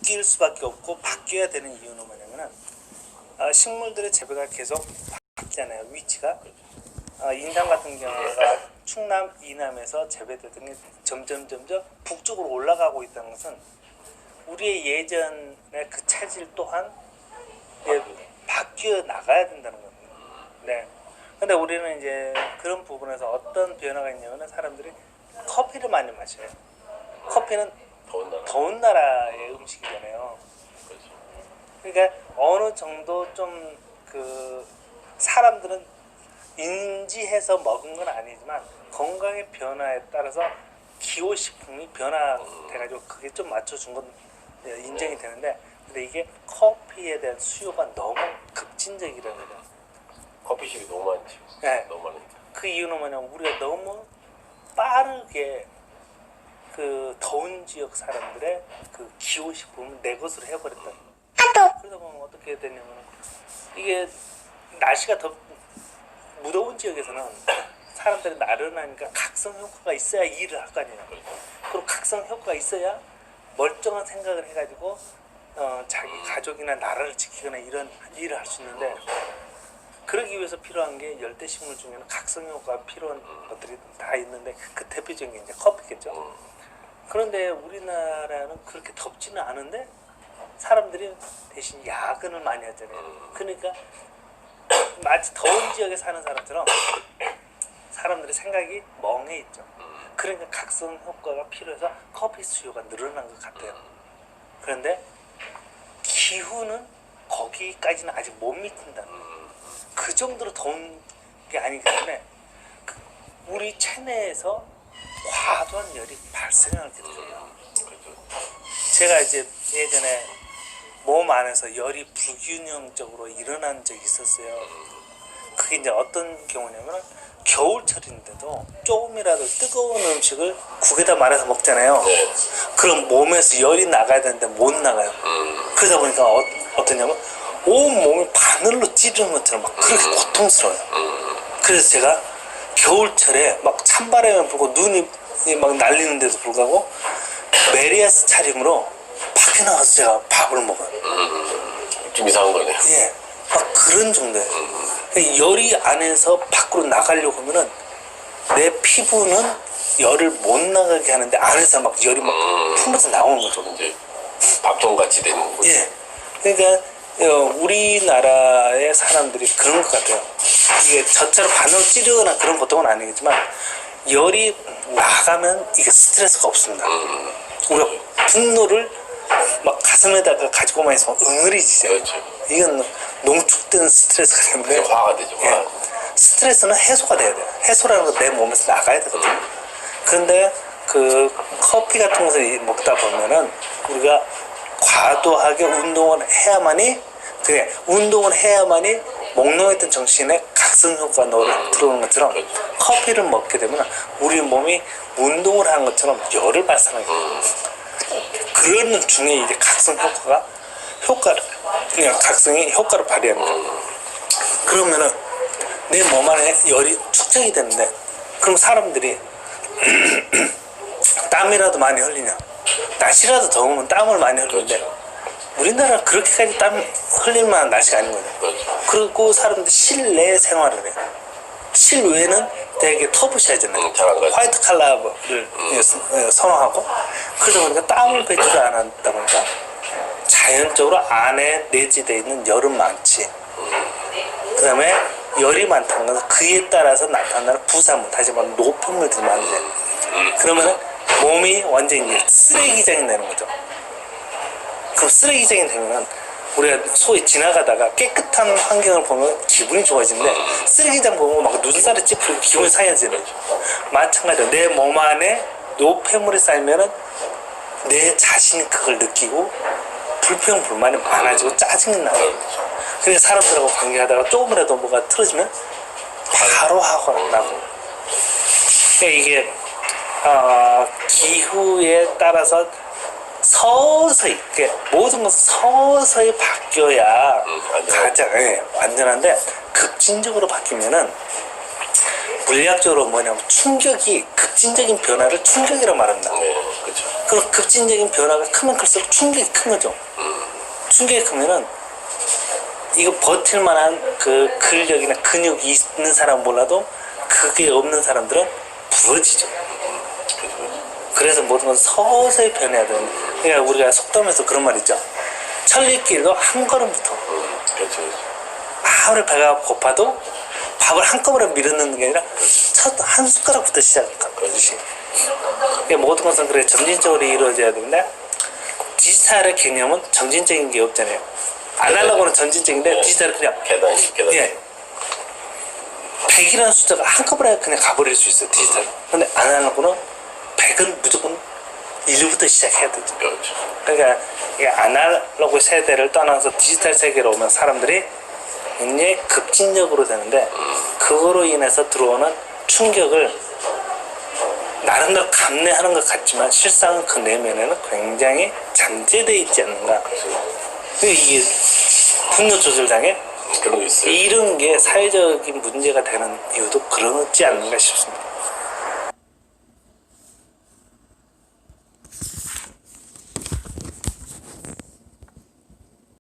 바뀔 수밖에 없고 바뀌어야 되는 이유는 뭐냐면은 식물들의 재배가 계속 바뀌잖아요. 위치가 인삼 같은 경우가 충남 이남에서 재배되던 게 점점 북쪽으로 올라가고 있다는 것은 우리의 예전의 그 체질 또한 바뀌어 나가야 된다는 겁니다. 네. 근데 우리는 이제 그런 부분에서 어떤 변화가 있냐면은 사람들이 커피를 많이 마셔요. 커피는 더운 나라의 음식이잖아요. 그러니까 어느 정도 좀 그 사람들은 인지해서 먹은 건 아니지만 건강의 변화에 따라서 기호식품이 변화돼가지고 그게 좀 맞춰준 건 인정이 되는데, 근데 이게 커피에 대한 수요가 너무 급진적이라는 거죠. 커피숍이 너무 많지. 네. 너무 많으니까. 그 이유는 뭐냐면 우리가 너무 빠르게 그 더운 지역 사람들의 그 기호식품을 내 것으로 해버렸다. 그러다 보면 어떻게 되냐면 이게 날씨가 더 무더운 지역에서는 사람들이 나른하니까 각성 효과가 있어야 일을 할 거 아니에요. 그리고 각성 효과가 있어야 멀쩡한 생각을 해가지고 자기 가족이나 나라를 지키거나 이런 일을 할 수 있는데, 그러기 위해서 필요한 게 열대 식물 중에는 각성 효과가 필요한 것들이 다 있는데 그 대표적인 게 이제 커피겠죠. 그런데 우리나라는 그렇게 덥지는 않은데 사람들이 대신 야근을 많이 하잖아요. 그러니까 마치 더운 지역에 사는 사람처럼 사람들의 생각이 멍해 있죠. 그러니까 각성 효과가 필요해서 커피 수요가 늘어난 것 같아요. 그런데 기후는 거기까지는 아직 못 미친다. 그 정도로 더운 게 아니기 때문에 우리 체내에서 과도한 열이 발생하게 돼요. 제가 이제 예전에 몸 안에서 열이 불균형적으로 일어난 적이 있었어요. 그게 이제 어떤 경우냐면 겨울철인데도 조금이라도 뜨거운 음식을 국에다 말아서 먹잖아요. 그럼 몸에서 열이 나가야 되는데 못 나가요. 그러다 보니까 어떠냐면 온 몸이 바늘로 찌르는 것처럼 막 그렇게 고통스러워요. 그래서 제가 겨울철에 막 찬바람이 불고 눈이 막 날리는데도 불구하고 메리아스 차림으로 밖에 나가서 제가 밥을 먹어요. 좀 이상한 거네요. 예, 막 그런 정도예요. 열이 안에서 밖으로 나가려고 하면은 내 피부는 열을 못 나가게 하는데 안에서 막 열이 막 품어서 나오는 거죠. 이제 밥통 같이 되는 거죠. 예, 그러니까 우리나라의 사람들이 그런 것 같아요. 이게 저처럼 바늘로 찌르거나 그런 보통은 아니겠지만 열이 나가면 이게 스트레스가 없습니다. 우리가 분노를 막 가슴에다가 가지고만 있으면 응어리지잖아요. 그렇죠. 이건 농축된 스트레스가 때문에 화가 되죠. 예, 스트레스는 해소가 돼야 돼요. 해소라는 건 내 몸에서 나가야 되거든요. 그런데 그 커피 같은 것을 먹다 보면은 우리가 과도하게 운동을 해야만이, 그래, 운동을 해야만이 몽롱했던 정신에 각성 효과가 들어오는 것처럼 커피를 먹게 되면 우리 몸이 운동을 하는 것처럼 열을 발산하게 돼요. 그런 중에 이제 각성 효과를 그냥 각성이 효과를 발휘합니다. 그러면은 내 몸 안에 열이 축적이 되는데, 그럼 사람들이 땀이라도 많이 흘리냐, 날씨라도 더우면 땀을 많이 흘리는데 우리나라는 그렇게까지 땀 흘릴 만한 날씨가 아닌 거죠. 그리고 사람들이 실내 생활을 해요. 실외는 되게 터부시하잖아요. 화이트 칼라를 선호하고, 그러다 보니까 땀을 배출을 안 하다 보니까 자연적으로 안에 내재되어 있는 열은 많지. 그 다음에 열이 많다는 것은 그에 따라서 나타나는 부산물, 다시 말하면 노폐물들이 많아져요. 그러면 몸이 완전히 쓰레기장이 되는 거죠. 그럼 쓰레기장이 되면 우리가 소위 지나가다가 깨끗한 환경을 보면 기분이 좋아지는데 쓰레기장 보면 막 눈살이 찌푸리고 기분이 상해지는 거죠. 마찬가지로 내 몸 안에 노폐물이 쌓이면은 내 자신이 그걸 느끼고 불평 불만이 많아지고 짜증이 나요. 그래서 사람들하고 관계하다가 조금이라도 뭐가 틀어지면 바로 화가 나고. 그러니까 이게 기후에 따라서 서서히, 모든 것은 서서히 바뀌어야 가장 완전한데, 급진적으로 바뀌면은 물리학적으로 뭐냐면 급진적인 변화를 충격이라고 말합니다. 그렇죠. 그럼 급진적인 변화가 크면 클수록 충격이 큰 거죠. 충격이 크면은 이거 버틸 만한 그 근력이나 근육이 있는 사람 몰라도 그게 없는 사람들은 부러지죠. 그래서 모든 건 서서히 변해야 되는데, 그러니까 우리가 속담에서 그런 말 있죠. 천리길도 한 걸음부터. 그렇죠. 아무리 배가 고파도 밥을 한꺼번에 밀어넣는 게 아니라 첫 한 숟가락부터 시작할까. 그렇지. 그러니까 모든 것은 그래 점진적으로 이루어져야 되는데, 디지털의 개념은 점진적인 게 없잖아요. 아날로그는 점진적인데 디지털은 그냥 계단식. 예. 100이라는 숫자가 한꺼번에 그냥 가버릴 수 있어요, 디지털은. 근데 아날로그는 100은 무조건 1부터 시작해야 되죠. 그렇죠. 그러니까 이 아날로그 세대를 떠나서 디지털 세계로 오면 사람들이 굉장히 급진적으로 되는데, 그거로 인해서 들어오는 충격을 나름대로 감내하는 것 같지만 실상은 그 내면에는 굉장히 잠재되어 있지 않는가. 이게 분노 조절장애 그런 게 있어요. 이런 게 사회적인 문제가 되는 이유도 그렇지 않는가 싶습니다.